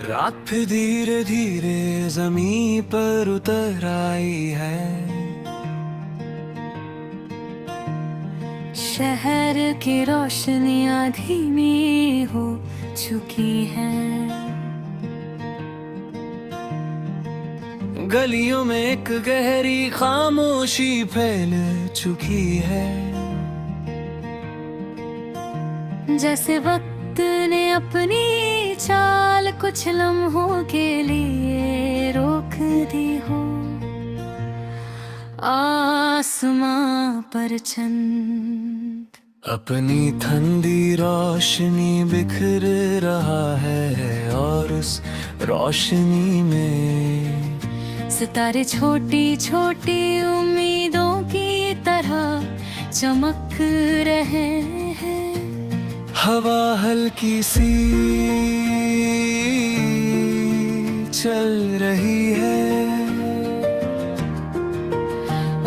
रात फिर धीरे धीरे जमीन पर उतर आई है। शहर की रोशनियां धीमी हो चुकी हैं। गलियों में एक गहरी खामोशी फैल चुकी है। जैसे वक्त ने अपनी चाल कुछ लम्हों के लिए रोक दी हो। आसमां पर चंद अपनी ठंडी रोशनी बिखर रहा है और उस रोशनी में सितारे छोटी छोटी उम्मीदों की तरह चमक रहे हैं। हवा हल्की सी चल रही है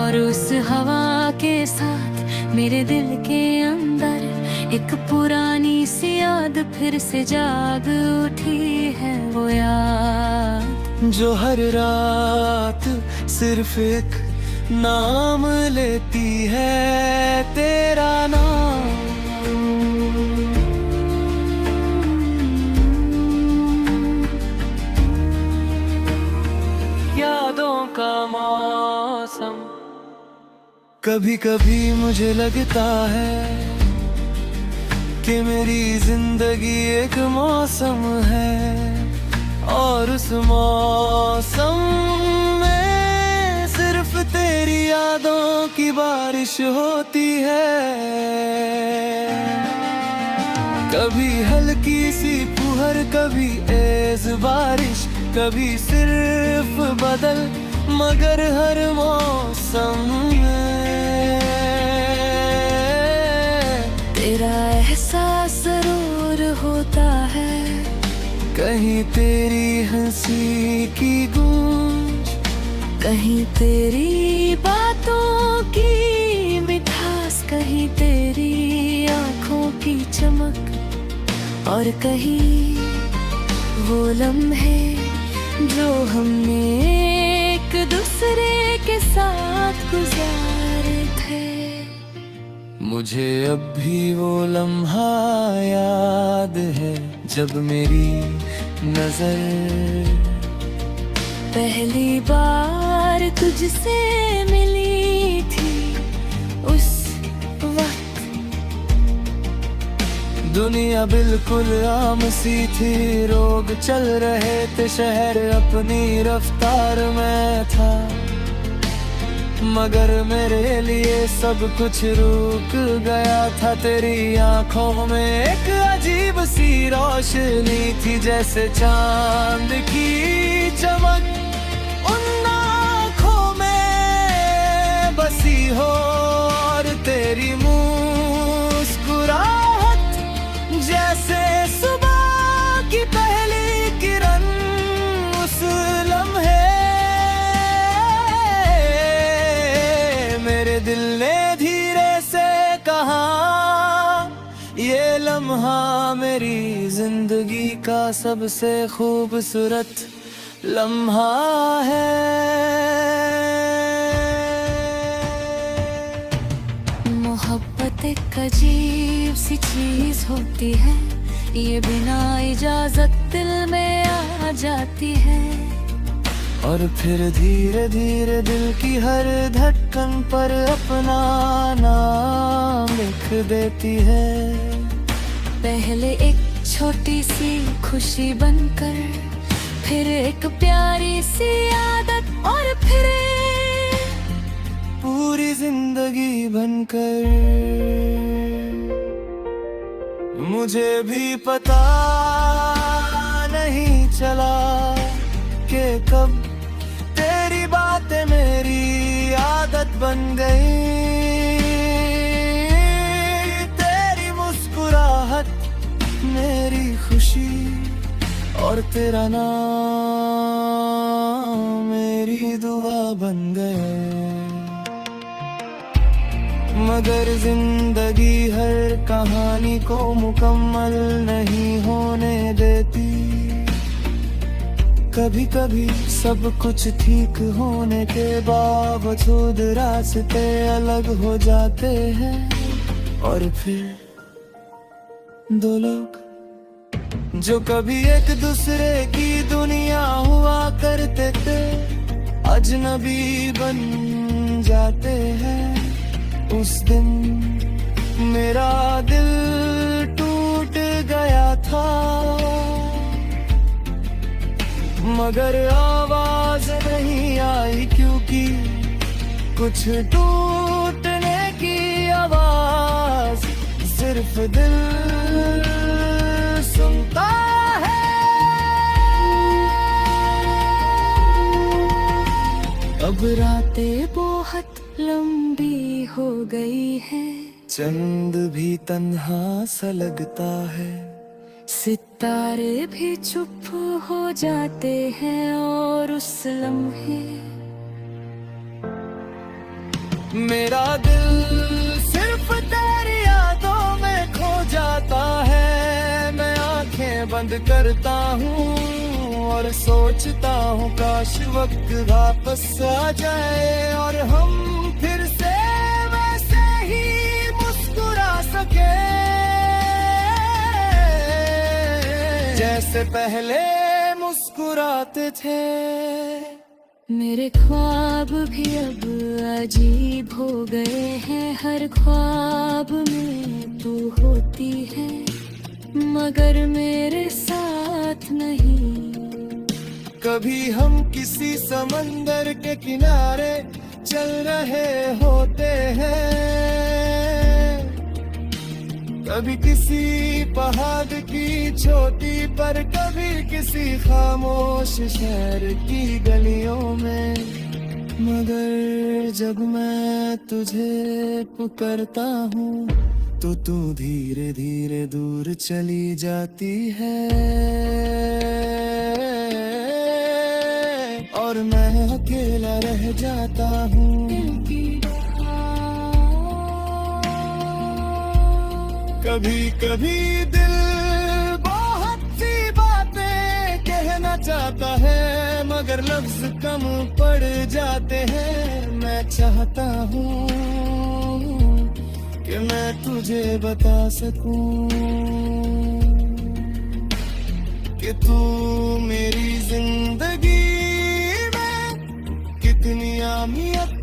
और उस हवा के साथ मेरे दिल के अंदर एक पुरानी सी याद फिर से जाग उठी है। वो याद जो हर रात सिर्फ एक नाम लेती है, तेरा नाम। यादों का मौसम। कभी कभी मुझे लगता है कि मेरी जिंदगी एक मौसम है और उस मौसम में सिर्फ तेरी यादों की बारिश होती है। कभी हल्की सी फुहर, कभी तेज बारिश, कभी सिर्फ बदल, मगर हर मौसम में तेरा एहसास जरूर होता है। कहीं तेरी हंसी की गूंज, कहीं तेरी बातों की मिठास, कहीं तेरी आँखों की चमक और कहीं वो लम्हे जो हमने एक दूसरे के साथ गुजारे थे। मुझे अब भी वो लम्हा याद है जब मेरी नजर पहली बार तुझसे मिली थी। उस वक्त दुनिया बिल्कुल आम सी थी, लोग चल रहे थे, शहर अपनी रफ्तार में था, मगर मेरे लिए सब कुछ रुक गया था। तेरी आंखों में एक अजीब सी रोशनी थी, जैसे चांद की चमक उन आंखों में बसी हो, और तेरी मुस्कुराहट जैसे सुबह की पहली किरण। उस लम्हे मेरे दिल ने धीरे से कहा, ये लम्हा मेरी जिंदगी का सबसे खूबसूरत लम्हा है। मोहब्बत एक अजीब सी चीज होती है, ये बिना इजाजत दिल में आ जाती है और फिर धीरे धीरे दिल की हर धड़कन पर अपना नाम लिख देती है। पहले एक छोटी सी खुशी बनकर, फिर एक प्यारी सी आदत, और फिर पूरी जिंदगी बनकर। मुझे भी पता नहीं चला कि कब तेरी बातें मेरी आदत बन गई। तेरी मुस्कुराहट मेरी खुशी, और तेरा नाम मेरी दुआ बन गए। मगर जिंदगी हर कहानी को मुकम्मल नहीं होने देती। कभी कभी सब कुछ ठीक होने के बावजूद रास्ते अलग हो जाते हैं, और फिर दो लोग जो कभी एक दूसरे की दुनिया हुआ करते थे, अजनबी बन जाते हैं। उस दिन मेरा दिल टूट गया था, मगर आवाज नहीं आई, क्योंकि कुछ टूटने की आवाज सिर्फ दिल सुनता है। अब रातें बहुत लंबी हो गई है, चंद भी तन्हा सा लगता है, सितारे भी चुप हो जाते हैं, और उस लम्हे मेरा दिल सिर्फ तेरी यादों में खो जाता है। मैं आंखें बंद करता हूँ और सोचता हूँ काश वक्त वापस आ जाए, और हम फिर से वैसे ही मुस्कुरा सके जैसे पहले मुस्कुराते थे। मेरे ख्वाब भी अब अजीब हो गए हैं, हर ख्वाब में तू होती है, मगर मेरे साथ नहीं। कभी हम किसी समंदर के किनारे चल रहे होते हैं, कभी किसी पहाड़ की चोटी पर, कभी किसी खामोश शहर की गलियों में, मगर जब मैं तुझे पुकारता हूँ तो तू धीरे धीरे दूर चली जाती है, और मैं अकेला रह जाता हूँ। कभी कभी दिल बहुत सी बातें कहना चाहता है, मगर लफ्ज कम पड़ जाते हैं। मैं चाहता हूँ कि मैं तुझे बता सकूं कि तू मेरी जिंदगी में कितनी अहमियत।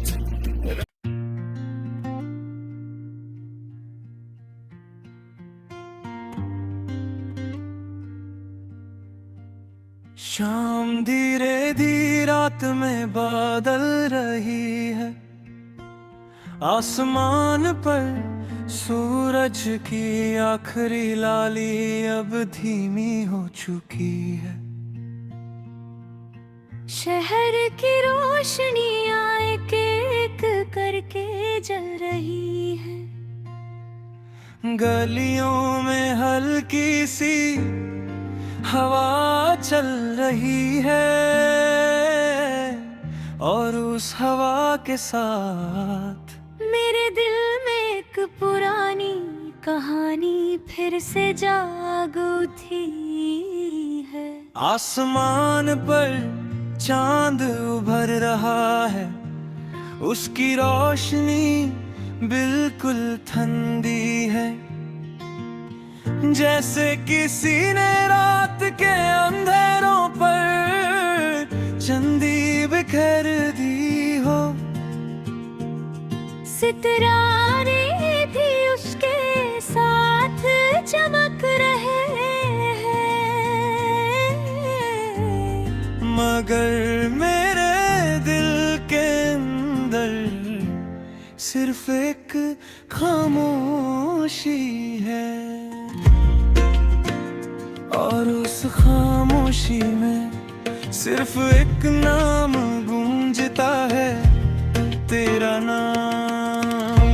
शाम धीरे धीरे रात में बादल रही है, आसमान पर सूरज की आखिरी लाली अब धीमी हो चुकी है। शहर की रोशनियां एक एक करके जल रही है, गलियों में हल्की सी हवा चल रही है, और उस हवा के साथ मेरे दिल में एक पुरानी कहानी फिर से जाग उठी है। आसमान पर चांद उभर रहा है, उसकी रोशनी बिल्कुल ठंडी है, जैसे किसी ने रात के अंधेरों पर चंदी बिखेर दी हो। सितारे भी उसके साथ चमक रहे हैं, मगर मेरे दिल के अंदर सिर्फ एक खामोशी है, और उस खामोशी में सिर्फ एक नाम गूंजता है, तेरा नाम।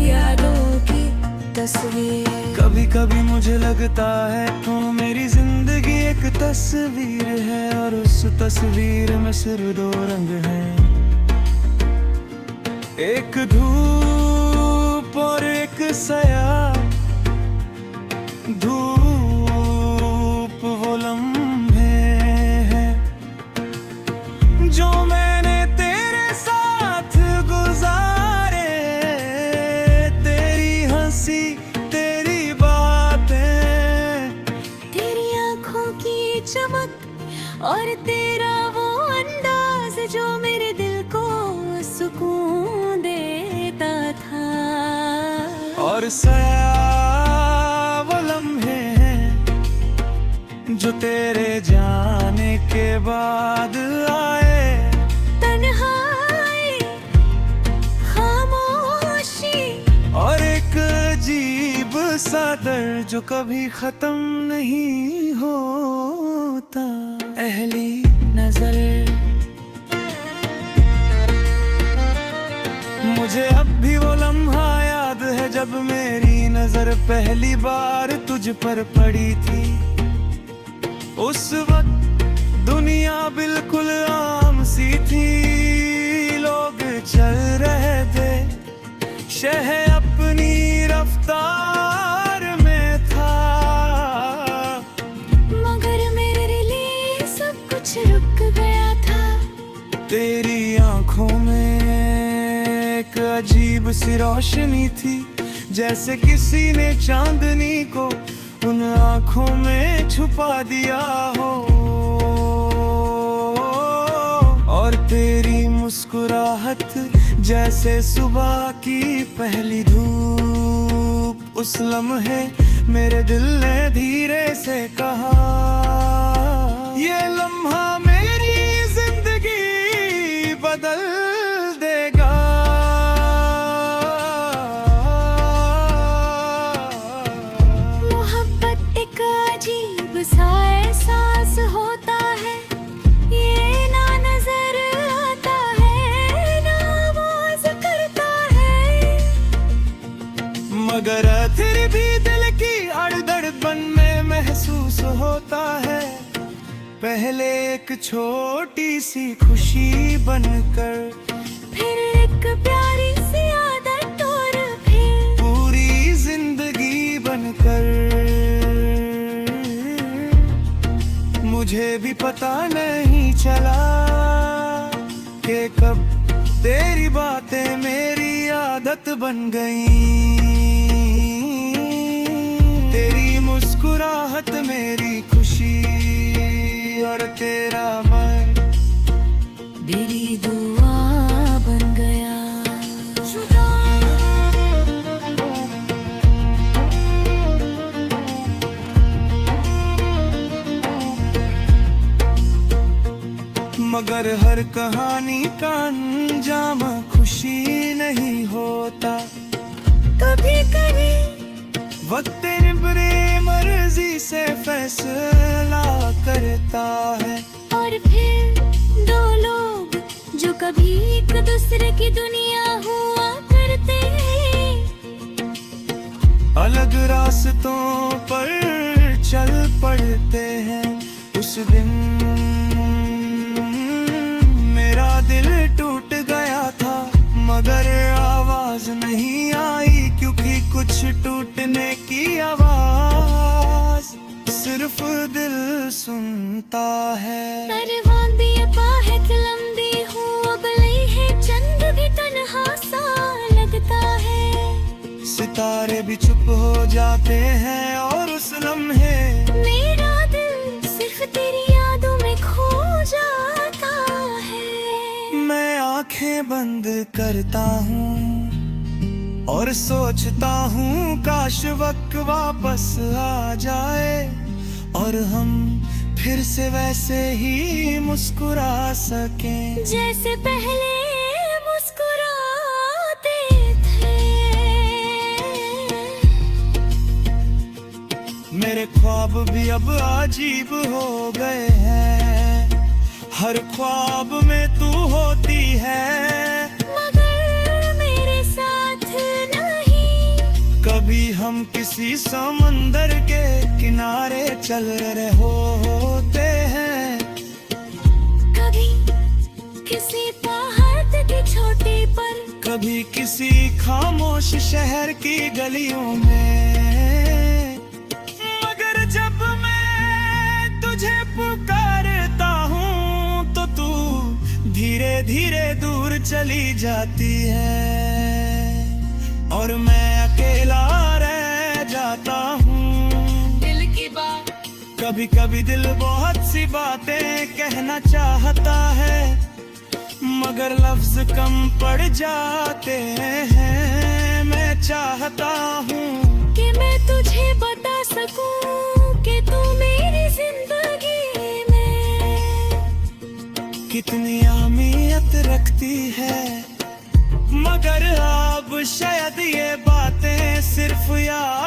यादों की तस्वीर। कभी कभी मुझे लगता है तो मेरी जिंदगी एक तस्वीर है, और उस तस्वीर में सिर्फ दो रंग हैं, एक धूप और एक सया, धूप वो लम्हे हैं जो मैंने तेरे साथ गुजारे। तेरी हंसी, तेरी बातें, तेरी आंखों की चमक और तेरा वो अंदाज जो मेरे दिल को सुकून देता था। और सया वो लम्हे हैं जो तेरे जाने के बाद आए। तन्हाई, खामोशी और एक अजीब सा दर्द जो कभी खत्म नहीं होता। पहली नजर, मुझे अब भी वो लम्हा याद है जब मेरी नजर पहली बार तुझ पर पड़ी थी। उस वक्त दुनिया बिल्कुल आम सी थी, लोग चल रहे थे, शहर अपनी रफ्तार में था। मगर मेरे लिए सब कुछ रुक गया था। तेरी आंखों में एक अजीब सी रोशनी थी, जैसे किसी ने चांदनी को उन आंखों में छुपा दिया हो। और तेरी मुस्कुराहट जैसे सुबह की पहली धूप। उस लम्हे मेरे दिल ने धीरे से कहा, ये लम्हा मेरी जिंदगी बदल देगा। मोहब्बत एक अजीब सा एहसास होता है, ये ना नजर आता है ना आवाज करता है। मगर फिर भी दिल की धड़कन में महसूस होता है। पहले एक छोटी सी खुशी बनकर, फिर एक प्यारी सी आदत और फिर पूरी जिंदगी बनकर। मुझे भी पता नहीं चला कि कब तेरी बातें मेरी आदत बन गईं। तेरी मुस्कुराहट मेरी खुशी और तेरा मन मेरी दुआ बन गया। मगर हर कहानी का अंजाम खुशी नहीं होता। कभी कभी वक्त तेरी बड़े मर्जी से फैसला करता है। और फिर दो लोग जो कभी एक दूसरे की दुनिया हुआ करते हैं, अलग रास्तों पर चल पड़ते हैं। उस दिन मेरा दिल टूट गया था, मगर आवाज नहीं आई, क्योंकि कुछ टूटने की आवाज सिर्फ दिल सुनता है। परवान भी बाहर लंबी हूँ, अब लई है चंद भी तन्हा सा लगता है। सितारे भी चुप हो जाते हैं और उस लम्हे मेरा दिल सिर्फ तेरी यादों में खो जाता है। मैं आंखें बंद करता हूँ और सोचता हूँ काश वक्त वापस आ जाए और हम फिर से वैसे ही मुस्कुरा सकें जैसे पहले मुस्कुराते थे। मेरे ख्वाब भी अब अजीब हो गए हैं, हर ख्वाब में तू होती है, मगर मेरे साथ नहीं। कभी हम किसी समंदर के किनारे चल रहे होते हैं, कभी किसी पहाड़ की चोटी पर, कभी किसी खामोश शहर की गलियों में, मगर जब मैं तुझे पुकारता हूँ तो तू धीरे धीरे दूर चली जाती है और मैं अकेला रह जाता हूँ। दिल की बात, कभी कभी दिल बहुत सी बातें कहना चाहता है, मगर लफ्ज कम पड़ जाते हैं। मैं चाहता हूँ कि मैं तुझे बता सकूं कि तू मेरी जिंदगी में कितनी अहमियत रखती है, मगर अब शायद ये बातें सिर्फ याद